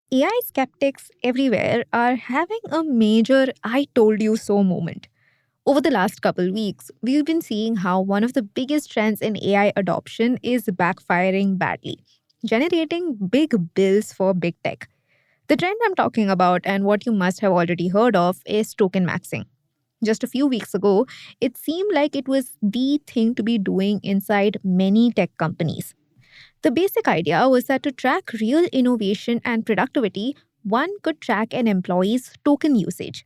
AI skeptics everywhere are having a major I told you so moment. Over the last couple weeks, we've been seeing how one of the biggest trends in AI adoption is backfiring badly, generating big bills for big tech. The trend I'm talking about, and what you must have already heard of, is token maxing. Just a few weeks ago, it seemed like it was the thing to be doing inside many tech companies. The basic idea was that to track real innovation and productivity, one could track an employee's token usage.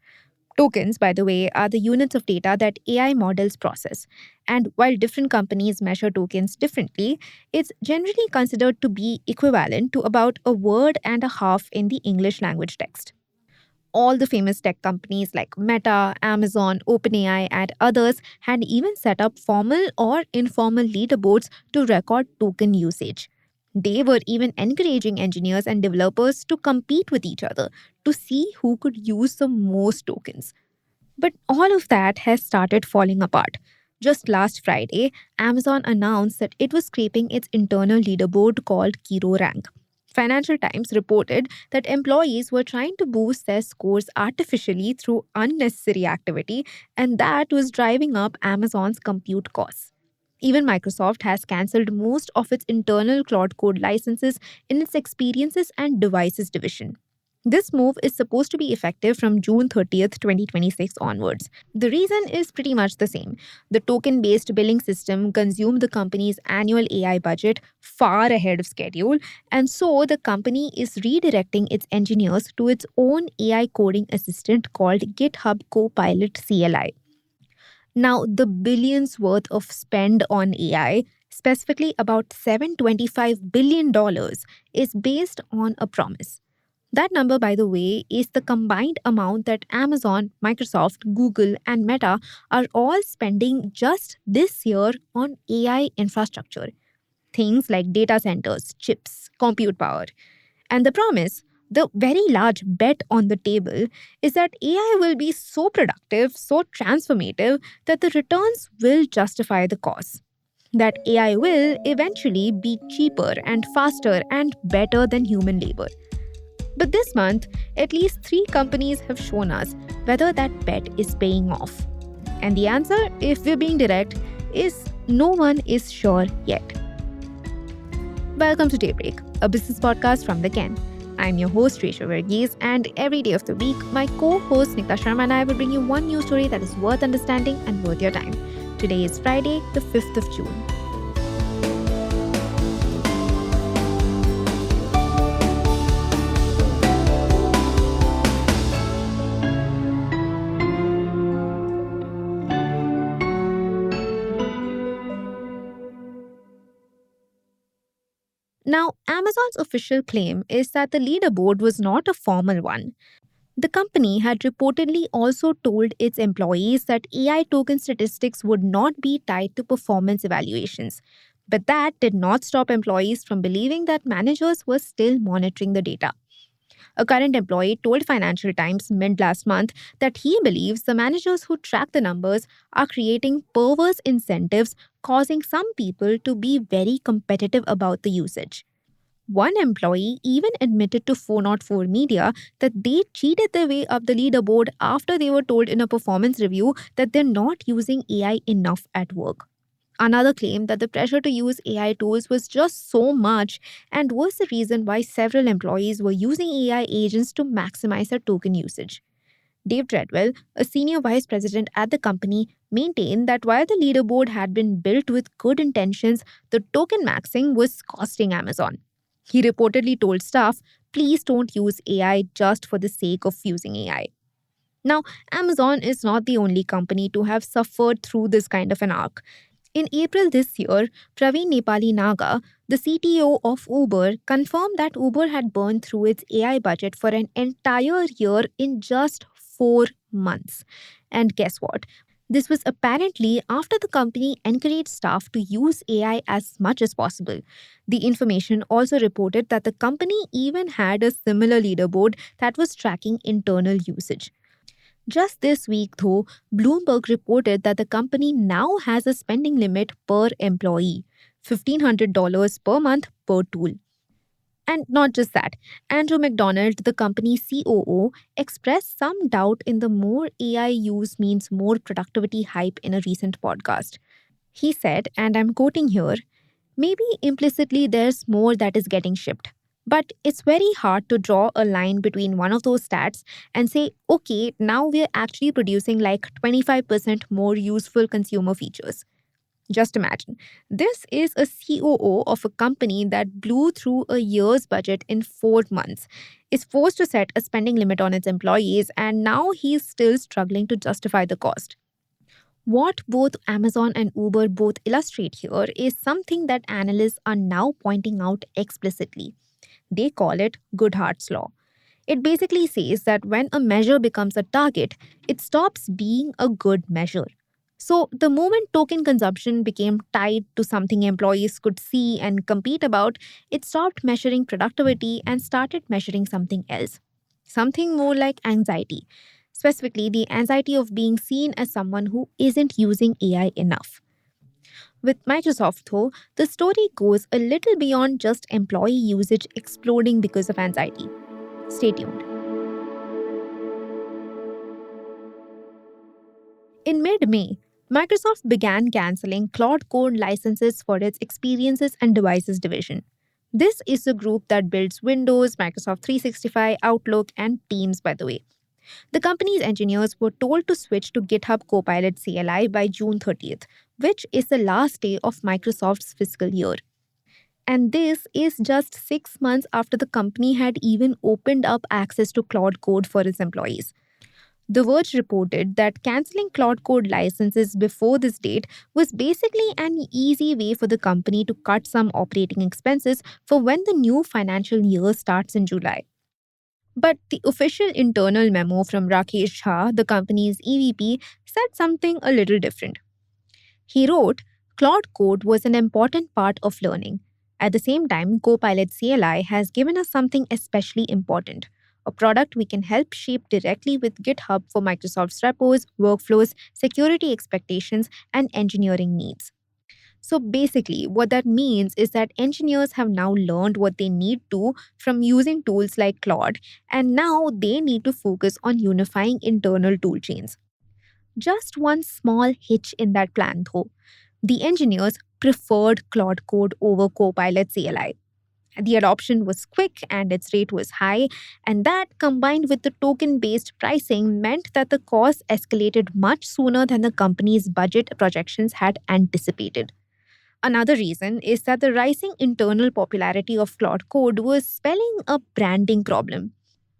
Tokens, by the way, are the units of data that AI models process. And while different companies measure tokens differently, it's generally considered to be equivalent to about a word and a half in the English language text. All the famous tech companies like Meta, Amazon, OpenAI, and others had even set up formal or informal leaderboards to record token usage. They were even encouraging engineers and developers to compete with each other to see who could use the most tokens. But all of that has started falling apart. Just last Friday, Amazon announced that it was scraping its internal leaderboard called Kiro Rank. Financial Times reported that employees were trying to boost their scores artificially through unnecessary activity, and that was driving up Amazon's compute costs. Even Microsoft has cancelled most of its internal Cloud Code licenses in its Experiences and Devices division. This move is supposed to be effective from June 30th, 2026 onwards. The reason is pretty much the same. The token based billing system consumed the company's annual AI budget far ahead of schedule, and so the company is redirecting its engineers to its own AI coding assistant called GitHub Copilot CLI. Now, the billions worth of spend on AI, specifically about $725 billion, is based on a promise. That number, by the way, is the combined amount that Amazon, Microsoft, Google, and Meta are all spending just this year on AI infrastructure. Things like data centers, chips, compute power. And the promise, the very large bet on the table, is that AI will be so productive, so transformative, that the returns will justify the cost. That AI will eventually be cheaper and faster and better than human labor. But this month, at least three companies have shown us whether that bet is paying off. And the answer, if we're being direct, is no one is sure yet. Welcome to Daybreak, a business podcast from the Ken. I'm your host, Resha Verghese, and every day of the week, my co-host Nikta Sharma and I will bring you one news story that is worth understanding and worth your time. Today is Friday, the 5th of June. Now, Amazon's official claim is that the leaderboard was not a formal one. The company had reportedly also told its employees that AI token statistics would not be tied to performance evaluations. But that did not stop employees from believing that managers were still monitoring the data. A current employee told Financial Times mid last month that he believes the managers who track the numbers are creating perverse incentives, causing some people to be very competitive about the usage. One employee even admitted to 404 Media that they cheated their way up the leaderboard after they were told in a performance review that they're not using AI enough at work. Another claimed that the pressure to use AI tools was just so much and was the reason why several employees were using AI agents to maximize their token usage. Dave Treadwell, a senior vice president at the company, maintained that while the leaderboard had been built with good intentions, the token maxing was costing Amazon. He reportedly told staff, please don't use AI just for the sake of using AI. Now, Amazon is not the only company to have suffered through this kind of an arc. In April this year, Praveen Nepali Naga, the CTO of Uber, confirmed that Uber had burned through its AI budget for an entire year in just 4 months. And guess what? This was apparently after the company encouraged staff to use AI as much as possible. The information also reported that the company even had a similar leaderboard that was tracking internal usage. Just this week, though, Bloomberg reported that the company now has a spending limit per employee, $1,500 per month per tool. And not just that, Andrew McDonald, the company's COO, expressed some doubt in the more AI use means more productivity hype in a recent podcast. He said, and I'm quoting here, maybe implicitly there's more that is getting shipped. But it's very hard to draw a line between one of those stats and say, okay, now we're actually producing like 25% more useful consumer features. Just imagine. This is a COO of a company that blew through a year's budget in 4 months, is forced to set a spending limit on its employees, and now he's still struggling to justify the cost. What both Amazon and Uber both illustrate here is something that analysts are now pointing out explicitly. They call it Goodhart's Law. It basically says that when a measure becomes a target, it stops being a good measure. So, the moment token consumption became tied to something employees could see and compete about, it stopped measuring productivity and started measuring something else. Something more like anxiety, specifically the anxiety of being seen as someone who isn't using AI enough. With Microsoft, though, the story goes a little beyond just employee usage exploding because of anxiety. Stay tuned. In mid May, Microsoft began canceling Cloud Code licenses for its Experiences and Devices division. This is the group that builds Windows, Microsoft 365, Outlook, and Teams, by the way. The company's engineers were told to switch to GitHub Copilot CLI by June 30th, which is the last day of Microsoft's fiscal year. And this is just 6 months after the company had even opened up access to Cloud Code for its employees. The Verge reported that canceling Cloud Code licenses before this date was basically an easy way for the company to cut some operating expenses for when the new financial year starts in July. But the official internal memo from Rakesh Jha, the company's EVP, said something a little different. He wrote, Cloud Code was an important part of learning. At the same time, Copilot CLI has given us something especially important, a product we can help shape directly with GitHub for Microsoft's repos, workflows, security expectations, and engineering needs. So basically, what that means is that engineers have now learned what they need to from using tools like Claude, and now they need to focus on unifying internal toolchains. Just one small hitch in that plan, though. The engineers preferred Claude Code over Copilot CLI. The adoption was quick and its rate was high, and that combined with the token based pricing meant that the cost escalated much sooner than the company's budget projections had anticipated. Another reason is that the rising internal popularity of Claude Code was spelling a branding problem.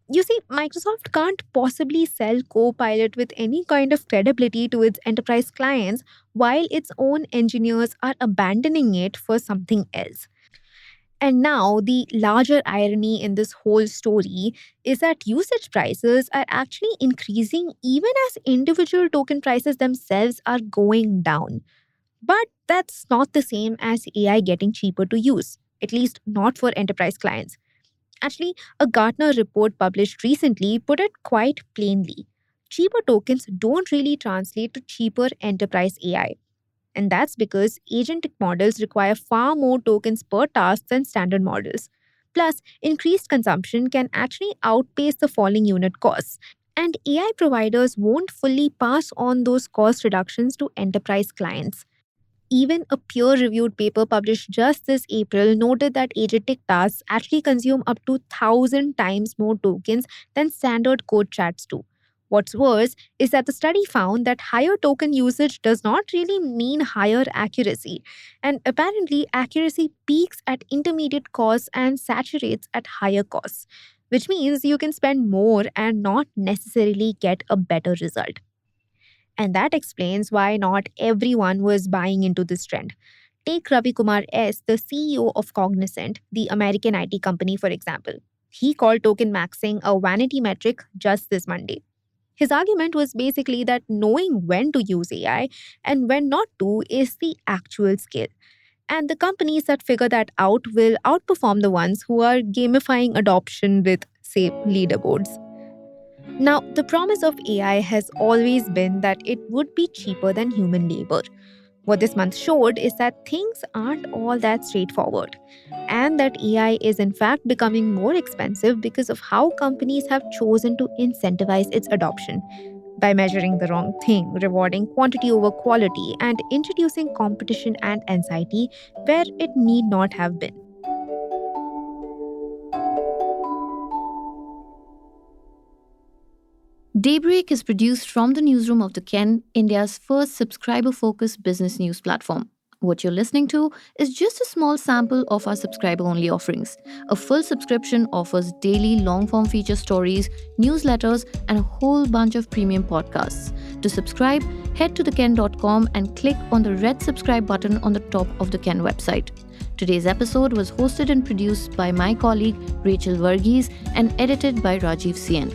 You see, Microsoft can't possibly sell Copilot with any kind of credibility to its enterprise clients while its own engineers are abandoning it for something else. And now, the larger irony in this whole story is that usage prices are actually increasing even as individual token prices themselves are going down. But that's not the same as AI getting cheaper to use, at least not for enterprise clients. Actually, a Gartner report published recently put it quite plainly. Cheaper tokens don't really translate to cheaper enterprise AI. And that's because agentic models require far more tokens per task than standard models. Plus, increased consumption can actually outpace the falling unit costs. And AI providers won't fully pass on those cost reductions to enterprise clients. Even a peer reviewed paper published just this April noted that agentic tasks actually consume up to 1,000 times more tokens than standard code chats do. What's worse is that the study found that higher token usage does not really mean higher accuracy. And apparently, accuracy peaks at intermediate costs and saturates at higher costs, which means you can spend more and not necessarily get a better result. And that explains why not everyone was buying into this trend. Take Ravi Kumar S., the CEO of Cognizant, the American IT company, for example. He called token maxing a vanity metric just this Monday. His argument was basically that knowing when to use AI and when not to is the actual skill. And the companies that figure that out will outperform the ones who are gamifying adoption with, say, leaderboards. Now, the promise of AI has always been that it would be cheaper than human labor. What this month showed is that things aren't all that straightforward, and that AI is in fact becoming more expensive because of how companies have chosen to incentivize its adoption by measuring the wrong thing, rewarding quantity over quality, and introducing competition and anxiety where it need not have been. Daybreak is produced from the newsroom of the Ken, India's first subscriber focused business news platform. What you're listening to is just a small sample of our subscriber only offerings. A full subscription offers daily long form feature stories, newsletters, and a whole bunch of premium podcasts. To subscribe, head to theken.com and click on the red subscribe button on the top of the Ken website. Today's episode was hosted and produced by my colleague Rachel Varghese and edited by Rajiv Sien.